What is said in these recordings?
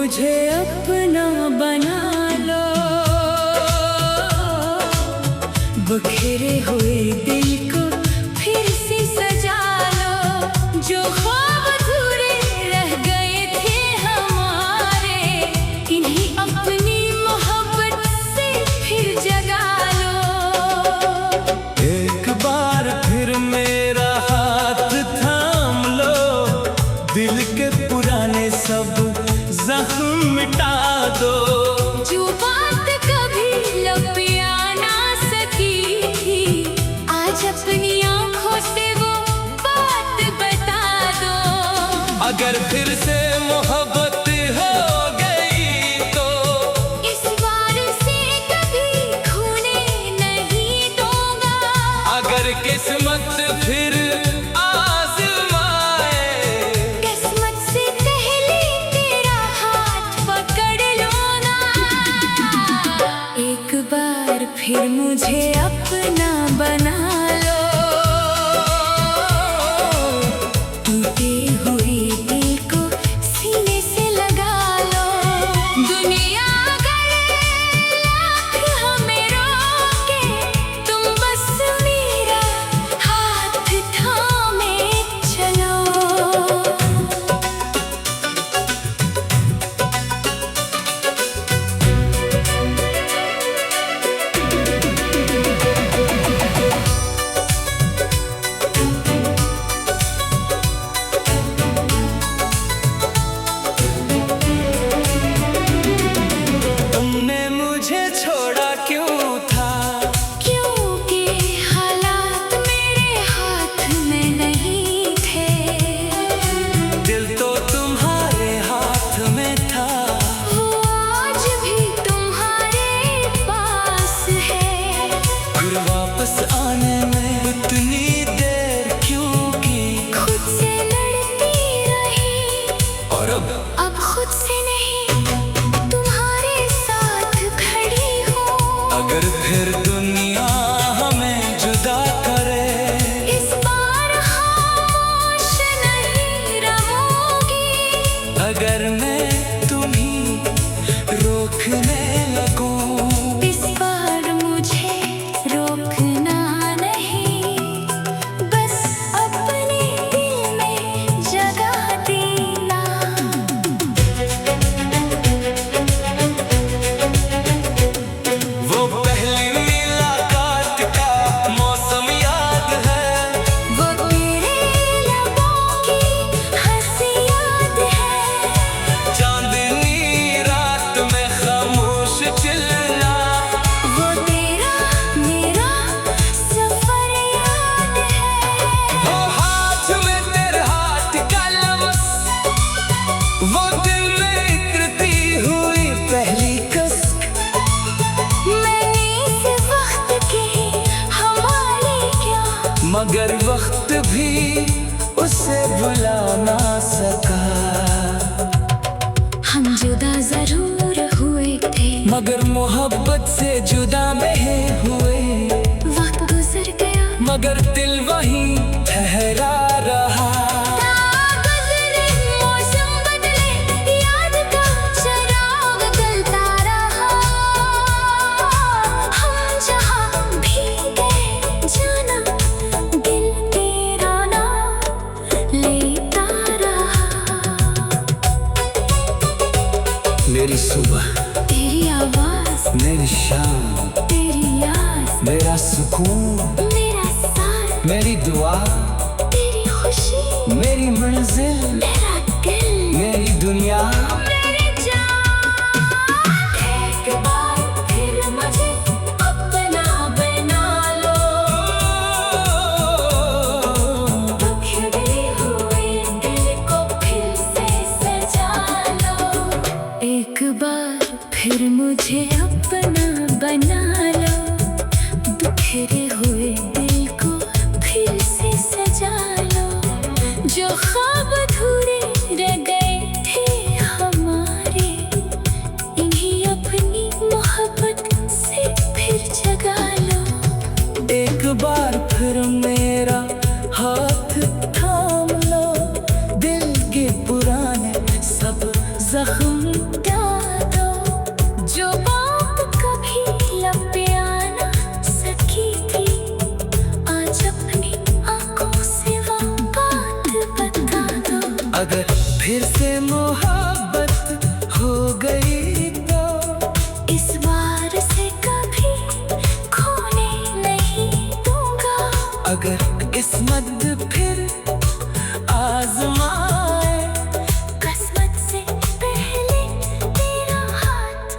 मुझे अपना बना लो, बिखरे हुए दिल को फिर से सजा लो। जो ख्वाब अधूरे रह गए थे हमारे, इन्हीं अपनी मोहब्बत से फिर जगा लो। एक बार फिर मेरा हाथ थाम लो, दिल के पुराने सब जख्म मिटा दो। जो बात कभी लपिया ना सकी थी, आज अपनी आंखों से वो बात बता दो। अगर फिर से मोहब्बत हो गई तो इस बार से कभी खोने नहीं दूंगा। अगर किस्मत फिर फिर मुझे अपना बना लो, टूटे हुए दिल को सीने से लगा लो। दुनिया अगर लाख हमें रोके, तुम बस मेरा हाथ थामे चलो। वापस आने में उतनी देर क्यों की? खुद से लड़ती रही और अब खुद से नहीं, तुम्हारे साथ खड़ी हूँ। अगर फिर दुनिया हमें जुदा करे, इस बार खामोश नहीं रहूंगी। अगर मैं तुम्हीं रोकने लगूं, इस बार मुझे रोकना नहीं, बस अपने दिल में जगह देना। वो पहली मुलाकात का मौसम याद है, वो तेरे लबों की हंसी याद है। चांदनी रात में खामोश चिल्ला, वो तेरा मेरा सफर याद है। वो हाथ में तेरे हाथ का लम्स, वो दिल में इकरती हुई पहली कसक। मैंने इस वक्त के हमारे क्या, मगर वक्त भी उसे भुला ना सका। हम जुदा जरूर हुए थे, मगर मोहब्बत से जुदा नहीं हुए। वक्त गुजर गया मगर दिल वहीं ठहरा रहा। गुजरे मौसम बदले, याद का चिराग जलता रहा। हम जहाँ भी गए जाना, दिल तेरा नाम लेता रहा। मेरी सुबह, तेरी आवाज, मेरी शाम, तेरी याद, मेरा सुकून, मेरा साथ, मेरी दुआ, तेरी खुशी, मेरी मंजिल, मेरा दिल, मेरी दुनिया। मेरी जान। एक बार फिर मुझे अपना बना लो, बिखरे हुए दिल को फिर से सजा लो। एक बार फिर मुझे अपना बना लो, बिखरे हुए दिल को फिर से सजा लो। जो ख्वाब अधूरे रह गए थे हमारे, इन्हीं अपनी मोहब्बत से फिर जगा लो। एक बार फिर मेरा हाथ थाम लो, दिल के पुराने सब जख्म इस बार से कभी खोने नहीं दूंगा। अगर किस्मत फिर आजमाए, किस्मत से पहले तेरा हाथ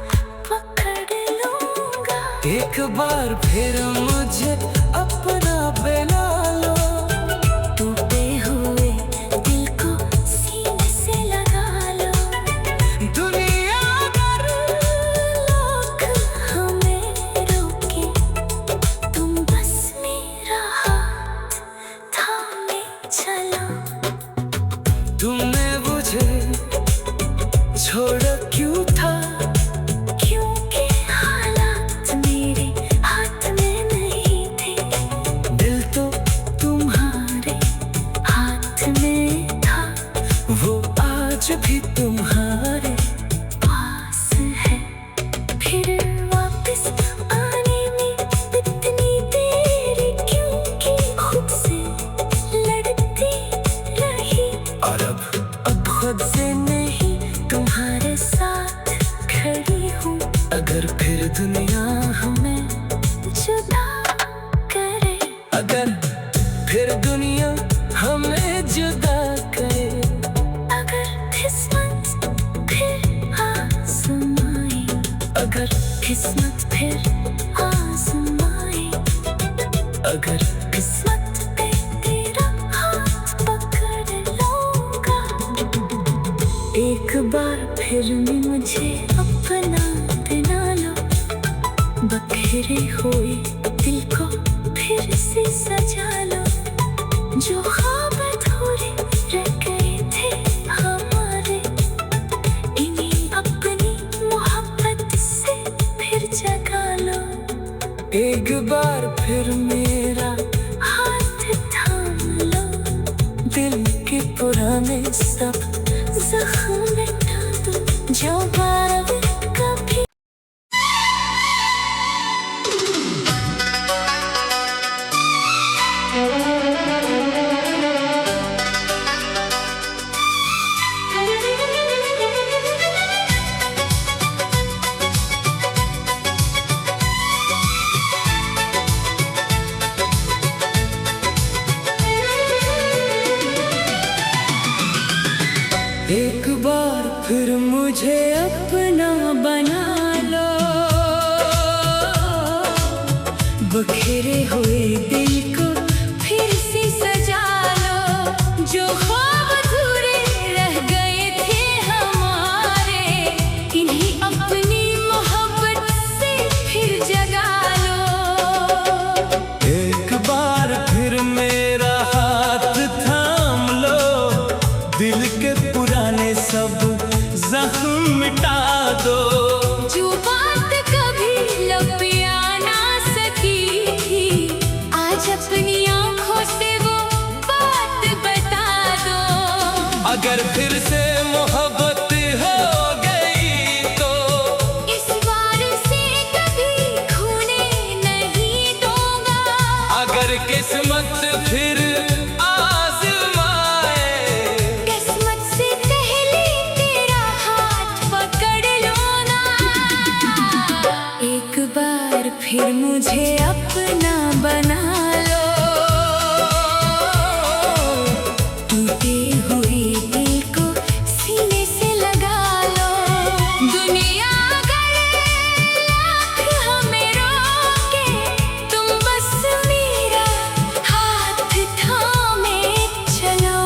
पकड़ लूंगा। एक बार फिर मुझे अपना बना लो। टूटे हुए दिल को सीने से लगा लो। दुनिया भर लोग हमें रोके, तुम बस मेरा हाथ थामे चलो। तुमने मुझे छोड़ा क्यों था? क्योंकि हालात मेरे हाथ में नहीं थे। दिल तो तुम्हारे हाथ में था, वो आज भी तुम्हारे पास है। फिर वापस आने में इतनी देरी क्यों की? खुद से लड़ती रही। और अब खुद से नहीं, तुम्हारे साथ खड़ी हूँ। अगर फिर दुनिया हमें जुदा करे, अगर फिर दुनिया हमें जुदा करे, अगर किस्मत फिर आजमाए, अगर किस्मत फिर आजमाए, अगर किस्मत पे तेरा हाथ पकड़ लूंगा। एक बार फिर मुझे अपना बना लो। बखेरे हुए दिल को फिर से सजा लो। जो ख्वाब अधूरे रह गए थे हमारे, इन्हीं अपनी मोहब्बत से फिर जगा लो। एक बार फिर मेरा हाथ थाम लो। दिल के पुराने सब जख्म मिटा दो, जो बार कभी एक बार फिर मुझे अपना बना लो। बखेरे हुए दिल को फिर से सजा लो। जो ख्वाब अधूरे रह गए थे हमारे, इन्हीं अपनी मोहब्बत से फिर जगा लो। एक बार फिर मेरा हाथ थाम लो। दिल के पुराने सब जख्म मिटा दो। जो बात कभी लपिया ना सकी थी, आज अपनी आंखों से वो बात बता दो। अगर फिर से मोहब्बत हो गई तो इस बार से कभी खोने नहीं दूंगा। अगर किस्मत फिर आजमाए, किस्मत से पहले तेरा हाथ पकड़ लूंगा। एक बार फिर मुझे अपना बना लो। टूटे हुए दिल को सीने से लगा लो। दुनिया अगर लाख हमें रोके, तुम बस मेरा हाथ थामे चलो।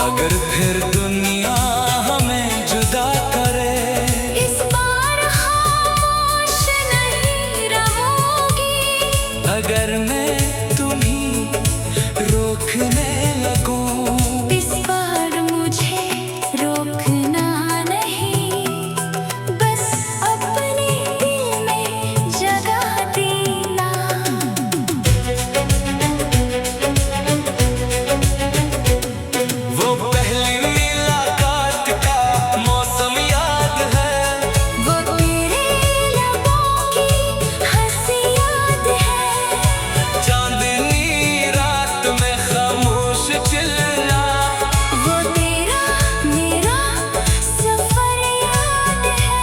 अगर फिर दुनिया हमें जुदा करे, इस बार खामोश नहीं रहूंगी। अगर मैं तुम्हें रोकने लगूं, इस बार मुझे रोकना नहीं, बस अपने दिल में जगह देना। वो पहली मुलाकात का मौसम याद है, वो तेरे लबों की हंसी याद है। चांदनी रात में खामोश चिल्ला, वो तेरा मेरा सफर याद है।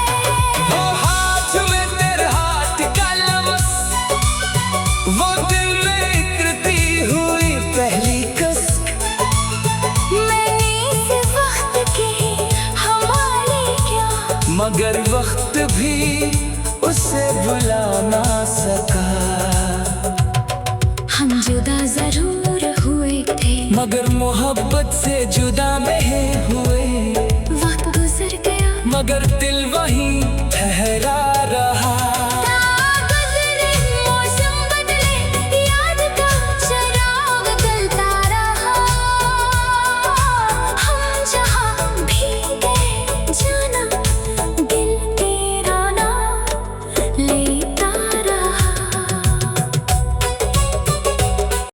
वो हाथ में तेरे हाथ का लम्स, वो दिल में इकरती हुई पहली कसम। मैंने इस वक्त के हमारे क्या, मगर वक्त भी उसे भुला ना सका। हम जुदा जरूर हुए थे, मगर मोहब्बत से जुदा नहीं हुए, वक्त गुजर गया मगर दिल वहीं